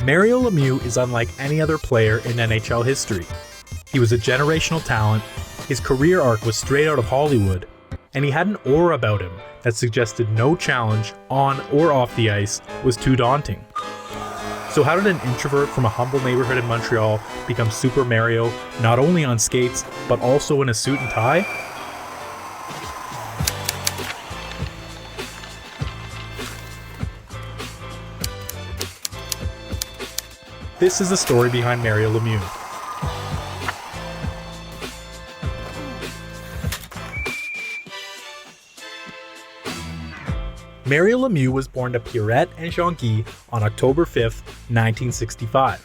Mario Lemieux is unlike any other player in NHL history. He was a generational talent, his career arc was straight out of Hollywood, and he had an aura about him that suggested no challenge on or off the ice was too daunting. So how did an introvert from a humble neighborhood in Montreal become Super Mario, not only on skates, but also in a suit and tie? This is the story behind Mario Lemieux. Mario Lemieux was born to Pierrette and Jean-Guy on October 5, 1965.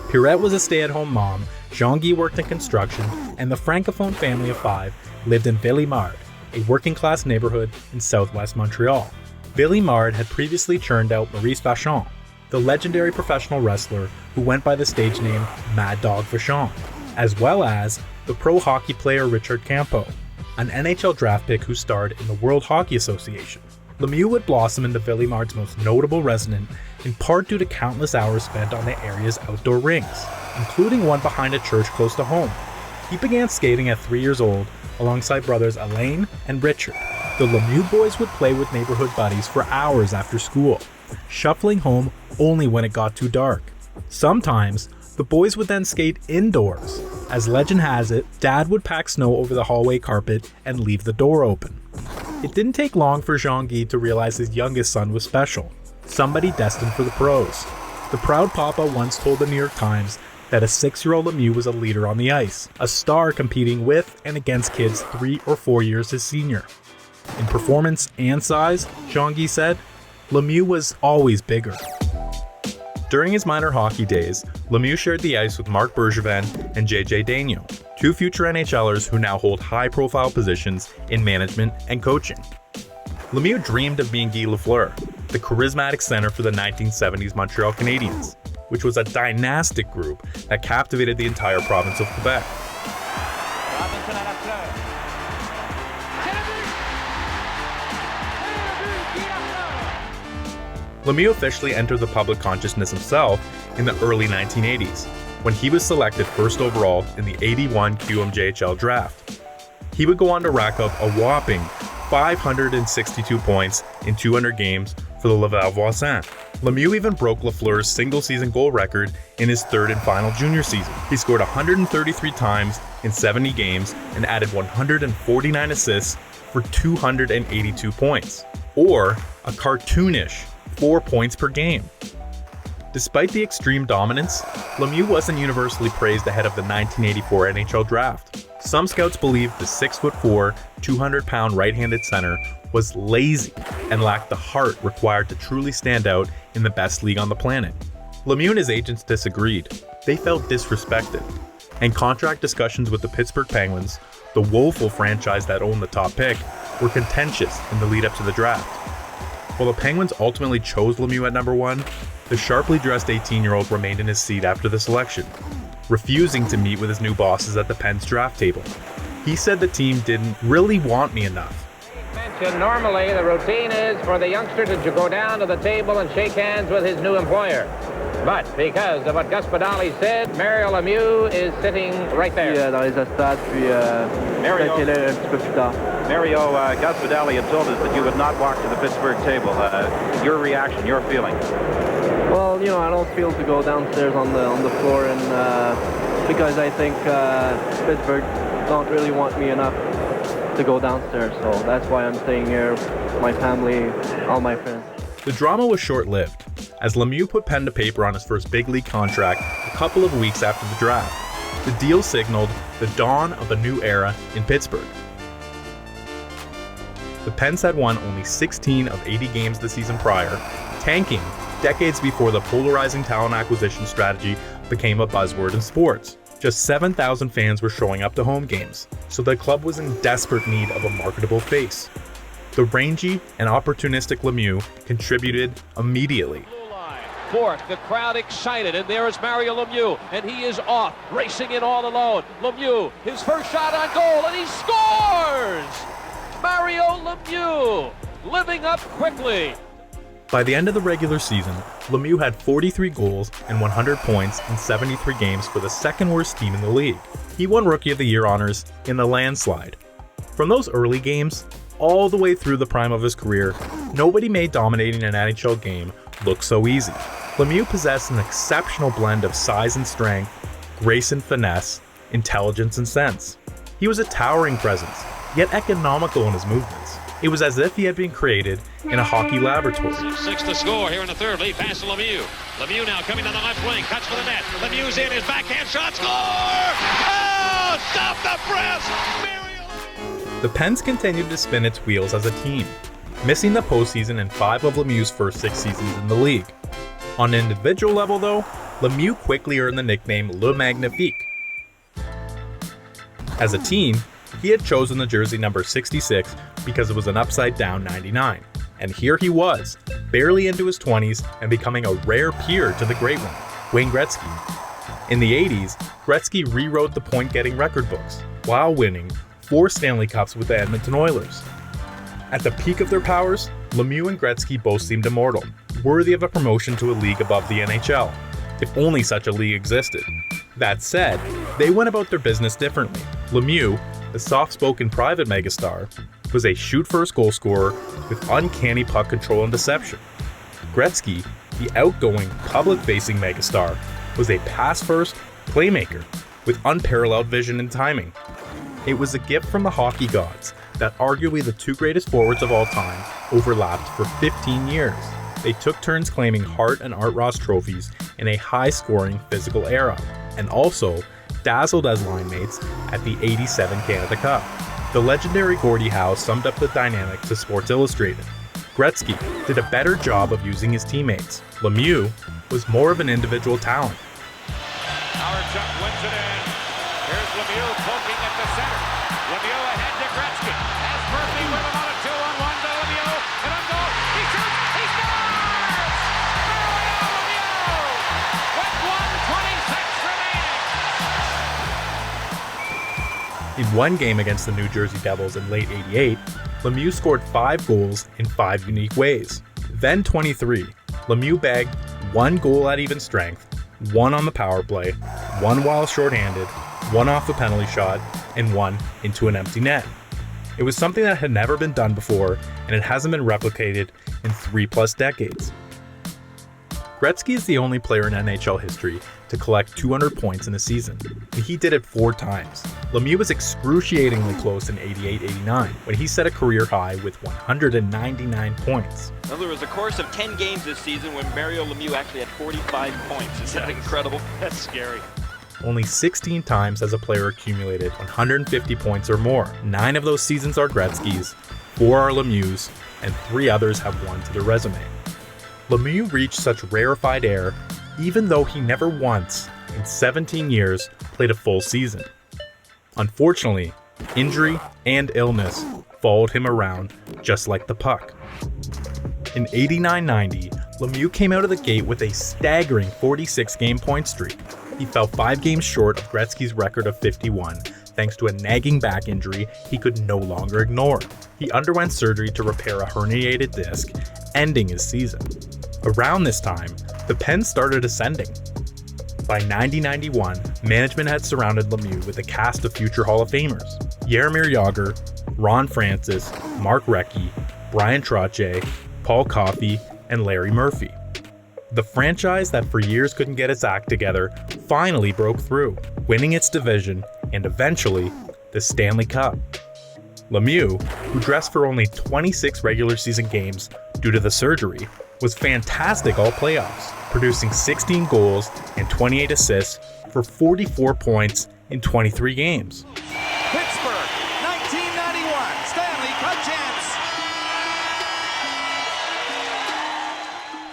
Pierrette was a stay-at-home mom, Jean-Guy worked in construction, and the francophone family of 5 lived in Ville-Émard, a working-class neighborhood in southwest Montreal. Ville-Émard had previously churned out Maurice Vachon, the legendary professional wrestler who went by the stage name Mad Dog Vachon, as well as the pro hockey player Richard Campeau, an NHL draft pick who starred in the World Hockey Association. Lemieux would blossom into Ville-Émard's most notable resident, in part due to countless hours spent on the area's outdoor rinks, including one behind a church close to home. He began skating at 3 years old alongside brothers Alain and Richard. The Lemieux boys would play with neighborhood buddies for hours after school, shuffling home only when it got too dark. Sometimes, the boys would then skate indoors. As legend has it, Dad would pack snow over the hallway carpet and leave the door open. It didn't take long for Jean-Guy to realize his youngest son was special, somebody destined for the pros. The proud papa once told the New York Times that a 6-year-old Lemieux was a leader on the ice, a star competing with and against kids 3 or 4 years his senior. In performance and size, Jean-Guy said, Lemieux was always bigger. During his minor hockey days, Lemieux shared the ice with Marc Bergevin and JJ Daigneault, 2 future NHLers who now hold high-profile positions in management and coaching. Lemieux dreamed of being Guy Lafleur, the charismatic center for the 1970s Montreal Canadiens, which was a dynastic group that captivated the entire province of Quebec. Lemieux officially entered the public consciousness himself in the early 1980s, when he was selected first overall in the '81 QMJHL draft. He would go on to rack up a whopping 562 points in 200 games for the Laval Voisin. Lemieux even broke Lafleur's single-season goal record in his third and final junior season. He scored 133 times in 70 games and added 149 assists for 282 points, or a cartoonish 4 points per game. Despite the extreme dominance, Lemieux wasn't universally praised ahead of the 1984 NHL draft. Some scouts believed the 6'4", 200-pound right-handed center was lazy and lacked the heart required to truly stand out in the best league on the planet. Lemieux and his agents disagreed. They felt disrespected, and contract discussions with the Pittsburgh Penguins, the woeful franchise that owned the top pick, were contentious in the lead-up to the draft. While the Penguins ultimately chose Lemieux at number 1, the sharply dressed 18-year-old remained in his seat after the selection, refusing to meet with his new bosses at the Pens draft table. He said the team didn't really want me enough. Normally, the routine is for the youngster to go down to the table and shake hands with his new employer. But because of what Gus Badali said, Mario Lemieux is sitting right there. Dans les estrades, puis Mario, un petit peu plus tard. Mario, Gus Badali had told us that you would not walk to the Pittsburgh table. Your reaction, your feeling? Well, you know, I don't feel to go downstairs on the floor, and because I think Pittsburgh don't really want me enough to go downstairs, so that's why I'm staying here, my family, all my friends. The drama was short-lived, as Lemieux put pen to paper on his first big league contract a couple of weeks after the draft. The deal signaled the dawn of a new era in Pittsburgh. The Pens had won only 16 of 80 games the season prior, tanking decades before the polarizing talent acquisition strategy became a buzzword in sports. Just 7,000 fans were showing up to home games, so the club was in desperate need of a marketable face. The rangy and opportunistic Lemieux contributed immediately. Fourth, the crowd excited, and there is Mario Lemieux, and he is off, racing in all alone. Lemieux, his first shot on goal, and he scores! Mario Lemieux, living up quickly. By the end of the regular season, Lemieux had 43 goals and 100 points in 73 games for the second worst team in the league. He won Rookie of the Year honors in the landslide. From those early games, all the way through the prime of his career, nobody made dominating an NHL game look so easy. Lemieux possessed an exceptional blend of size and strength, grace and finesse, intelligence and sense. He was a towering presence, yet economical in his movements. It was as if he had been created in a hockey laboratory. 6 to score here in the third. Lead pass to Lemieux. Lemieux now coming down the left wing. Cuts for the net. Lemieux's in his backhand shot. Score! Oh! Stop the press! Mario! The Pens continued to spin its wheels as a team, missing the postseason in 5 of Lemieux's first 6 seasons in the league. On an individual level, though, Lemieux quickly earned the nickname Le Magnifique. As a team, he had chosen the jersey number 66 because it was an upside-down 99. And here he was, barely into his 20s and becoming a rare peer to the great one, Wayne Gretzky. In the 80s, Gretzky rewrote the point-getting record books, while winning 4 Stanley Cups with the Edmonton Oilers. At the peak of their powers, Lemieux and Gretzky both seemed immortal, worthy of a promotion to a league above the NHL, if only such a league existed. That said, they went about their business differently. Lemieux, the soft-spoken private megastar, was a shoot-first goal scorer with uncanny puck control and deception. Gretzky, the outgoing, public-facing megastar, was a pass-first playmaker with unparalleled vision and timing. It was a gift from the hockey gods that arguably the 2 greatest forwards of all time overlapped for 15 years. They took turns claiming Hart and Art Ross trophies in a high-scoring physical era, and also dazzled as line mates at the '87 Canada Cup. The legendary Gordie Howe summed up the dynamic to Sports Illustrated. Gretzky did a better job of using his teammates. Lemieux was more of an individual talent. Howard Chuck wins it in. Here's Lemieux poking at the center. Lemieux ahead to Gretzky. Has Murphy with him on a 2-on-1 to Lemieux. And on goal. He shoots. He scores! Mario Lemieux! With 1:26 remaining. In one game against the New Jersey Devils in late '88, Lemieux scored 5 goals in 5 unique ways. Then 23, Lemieux bagged 1 goal at even strength, 1 on the power play, 1 while shorthanded, 1 off the penalty shot, and 1 into an empty net. It was something that had never been done before, and it hasn't been replicated in 3+ decades. Gretzky is the only player in NHL history to collect 200 points in a season, and he did it 4 times. Lemieux was excruciatingly close in '88-89, when he set a career high with 199 points. Now, there was a course of 10 games this season when Mario Lemieux actually had 45 points. Is that incredible? That's scary. Only 16 times has a player accumulated 150 points or more. 9 of those seasons are Gretzky's, 4 are Lemieux's, and 3 others have 1 to their resume. Lemieux reached such rarefied air even though he never once, in 17 years, played a full season. Unfortunately, injury and illness followed him around just like the puck. In '89-90, Lemieux came out of the gate with a staggering 46-game point streak. He fell 5 games short of Gretzky's record of 51, thanks to a nagging back injury he could no longer ignore. He underwent surgery to repair a herniated disc, ending his season. Around this time, the Pens started ascending. By '90-91, management had surrounded Lemieux with a cast of future Hall of Famers: Jaromir Jagr, Ron Francis, Mark Recchi, Bryan Trottier, Paul Coffey, and Larry Murphy. The franchise that for years couldn't get its act together finally broke through, winning its division and eventually the Stanley Cup. Lemieux, who dressed for only 26 regular season games due to the surgery, was fantastic all playoffs, producing 16 goals and 28 assists for 44 points in 23 games. Pittsburgh, 1991 Stanley Cup champs.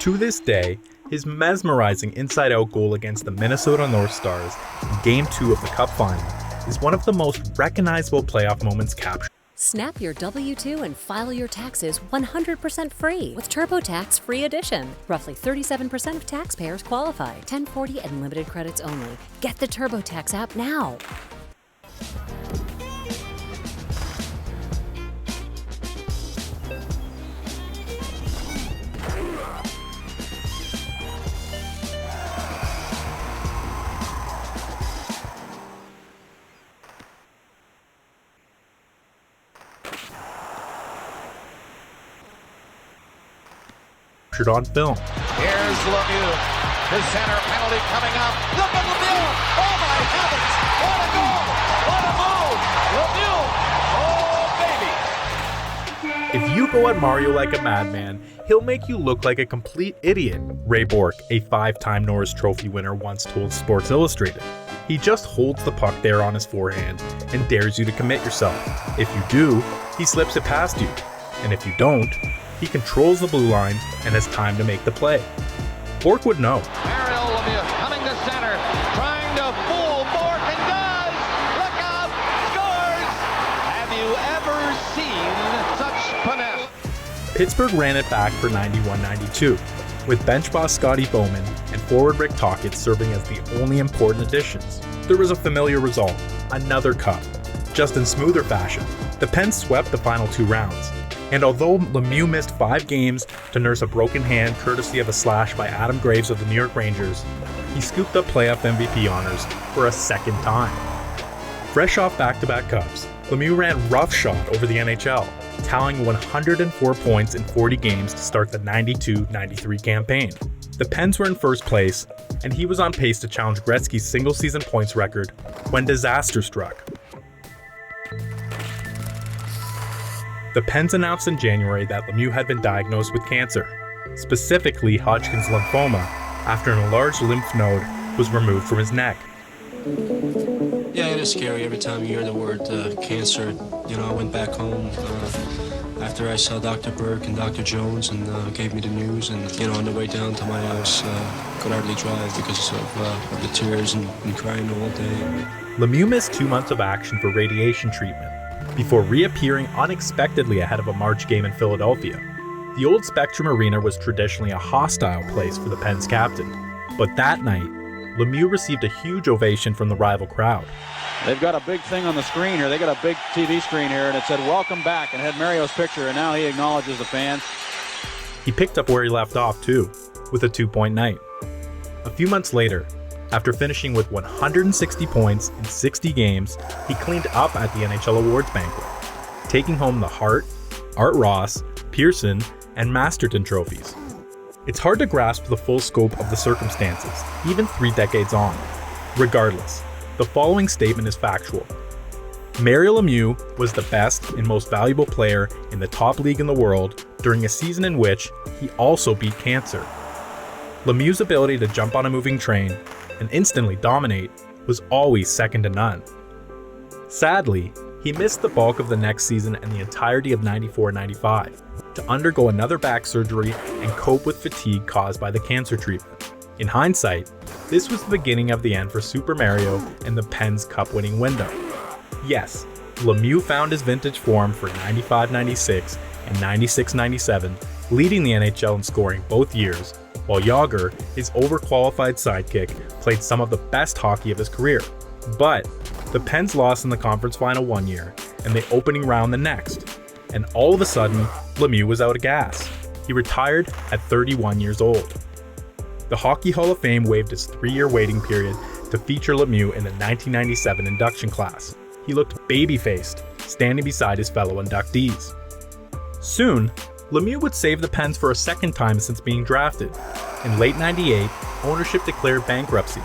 To this day, his mesmerizing inside-out goal against the Minnesota North Stars in Game 2 of the Cup Final is one of the most recognizable playoff moments captured. Snap your W-2 and file your taxes 100% free with TurboTax Free Edition. Roughly 37% of taxpayers qualify. 1040 and limited credits only. Get the TurboTax app now. captured on film. Here's Lemieux. His center penalty coming up. Look at Lemieux. Oh my heavens. What a goal. What a move. Lemieux. Oh baby. If you go at Mario like a madman, he'll make you look like a complete idiot, Ray Bourque, a 5-time Norris Trophy winner, once told Sports Illustrated. He just holds the puck there on his forehand and dares you to commit yourself. If you do, he slips it past you. And if you don't, he controls the blue line and has time to make the play. Bourque would know. Mario Lemieux coming to center, trying to fool Bourque and does. Look out, scores. Have you ever seen such finesse? Pittsburgh ran it back for 91-92, with bench boss Scotty Bowman and forward Rick Tocchet serving as the only important additions. There was a familiar result, another cup. Just in smoother fashion, the Pens swept the final 2 rounds. And although Lemieux missed 5 games to nurse a broken hand courtesy of a slash by Adam Graves of the New York Rangers, he scooped up playoff MVP honors for a second time. Fresh off back-to-back cups, Lemieux ran roughshod over the NHL, tallying 104 points in 40 games to start the 92-93 campaign. The Pens were in first place, and he was on pace to challenge Gretzky's single-season points record when disaster struck. The Pens announced in January that Lemieux had been diagnosed with cancer, specifically Hodgkin's lymphoma, after an enlarged lymph node was removed from his neck. Yeah, it is scary every time you hear the word cancer. You know, I went back home after I saw Dr. Burke and Dr. Jones and gave me the news. And, you know, on the way down to my house, could hardly drive because of the tears and crying all day. Lemieux missed 2 months of action for radiation treatment before reappearing unexpectedly ahead of a March game in Philadelphia. The old Spectrum Arena was traditionally a hostile place for the Pens captain, but that night, Lemieux received a huge ovation from the rival crowd. They've got a big thing on the screen here. They got a big TV screen here, and it said "Welcome back," and had Mario's picture, and now he acknowledges the fans. He picked up where he left off too, with a 2-point night. A few months later, after finishing with 160 points in 60 games, he cleaned up at the NHL Awards banquet, taking home the Hart, Art Ross, Pearson, and Masterton trophies. It's hard to grasp the full scope of the circumstances, even 3 decades on. Regardless, the following statement is factual. Mario Lemieux was the best and most valuable player in the top league in the world during a season in which he also beat cancer. Lemieux's ability to jump on a moving train and instantly dominate was always second to none. Sadly, he missed the bulk of the next season and the entirety of 94-95 to undergo another back surgery and cope with fatigue caused by the cancer treatment. In hindsight, this was the beginning of the end for Super Mario and the Pens Cup-winning window. Yes, Lemieux found his vintage form for 95-96 and 96-97, leading the NHL in scoring both years, while Jágr, his overqualified sidekick, played some of the best hockey of his career. But the Pens lost in the conference final one year, and the opening round the next. And all of a sudden, Lemieux was out of gas. He retired at 31 years old. The Hockey Hall of Fame waived its 3-year waiting period to feature Lemieux in the 1997 induction class. He looked baby-faced, standing beside his fellow inductees. Soon, Lemieux would save the Pens for a second time since being drafted. In late '98, ownership declared bankruptcy,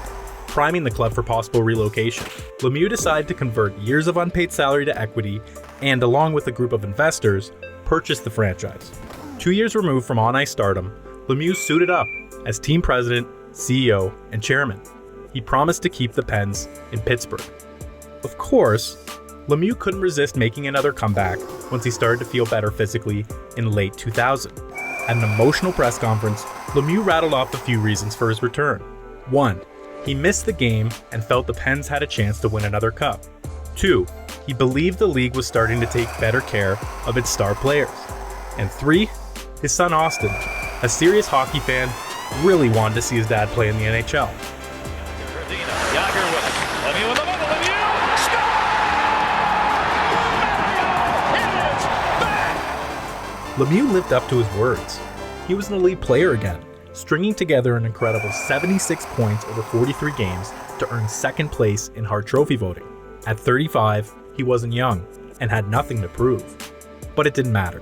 priming the club for possible relocation. Lemieux decided to convert years of unpaid salary to equity and, along with a group of investors, purchased the franchise. 2 years removed from on-ice stardom, Lemieux suited up as team president, CEO, and chairman. He promised to keep the Pens in Pittsburgh. Of course, Lemieux couldn't resist making another comeback once he started to feel better physically in late 2000. At an emotional press conference, Lemieux rattled off a few reasons for his return. 1. He missed the game and felt the Pens had a chance to win another cup. 2. He believed the league was starting to take better care of its star players. And 3. His son Austin, a serious hockey fan, really wanted to see his dad play in the NHL. Jágr with it. Lemieux with the middle. Lemieux scores! Mario is back! Lemieux lived up to his words. He was an elite player again, stringing together an incredible 76 points over 43 games to earn second place in Hart Trophy voting. At 35, he wasn't young and had nothing to prove. But it didn't matter.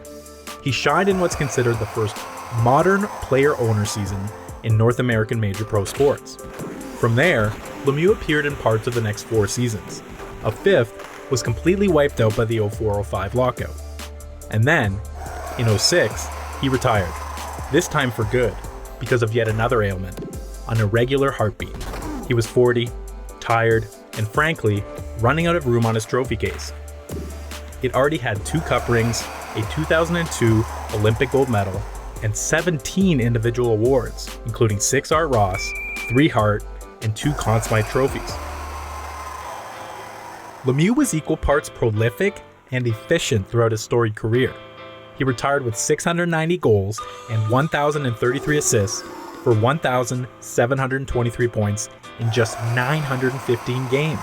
He shined in what's considered the first modern player-owner season in North American major pro sports. From there, Lemieux appeared in parts of the next 4 seasons. A 5th was completely wiped out by the 04-05 lockout. And then, in 06, he retired, this time for good, because of yet another ailment, an irregular heartbeat. He was 40, tired, and frankly, running out of room on his trophy case. It already had 2 cup rings, a 2002 Olympic gold medal, and 17 individual awards, including 6 Art Ross, 3 Hart, and 2 Conn Smythe trophies. Lemieux was equal parts prolific and efficient throughout his storied career. He retired with 690 goals and 1,033 assists for 1,723 points in just 915 games.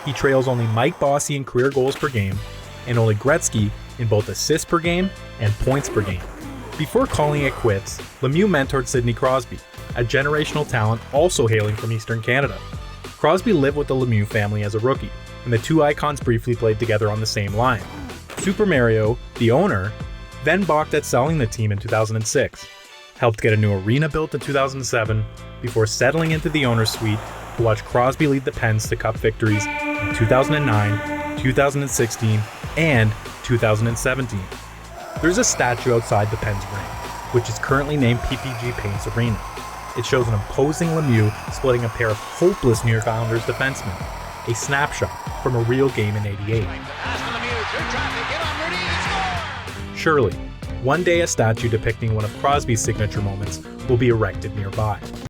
He trails only Mike Bossy in career goals per game and only Gretzky in both assists per game and points per game. Before calling it quits, Lemieux mentored Sidney Crosby, a generational talent also hailing from Eastern Canada. Crosby lived with the Lemieux family as a rookie, and the 2 icons briefly played together on the same line. Super Mario, the owner, then balked at selling the team in 2006, helped get a new arena built in 2007, before settling into the owner's suite to watch Crosby lead the Pens to cup victories in 2009, 2016, and 2017. There's a statue outside the Pens ring, which is currently named PPG Paints Arena. It shows an imposing Lemieux splitting a pair of hopeless New York Islanders defensemen, a snapshot from a real game in '88. Surely, one day a statue depicting one of Crosby's signature moments will be erected nearby.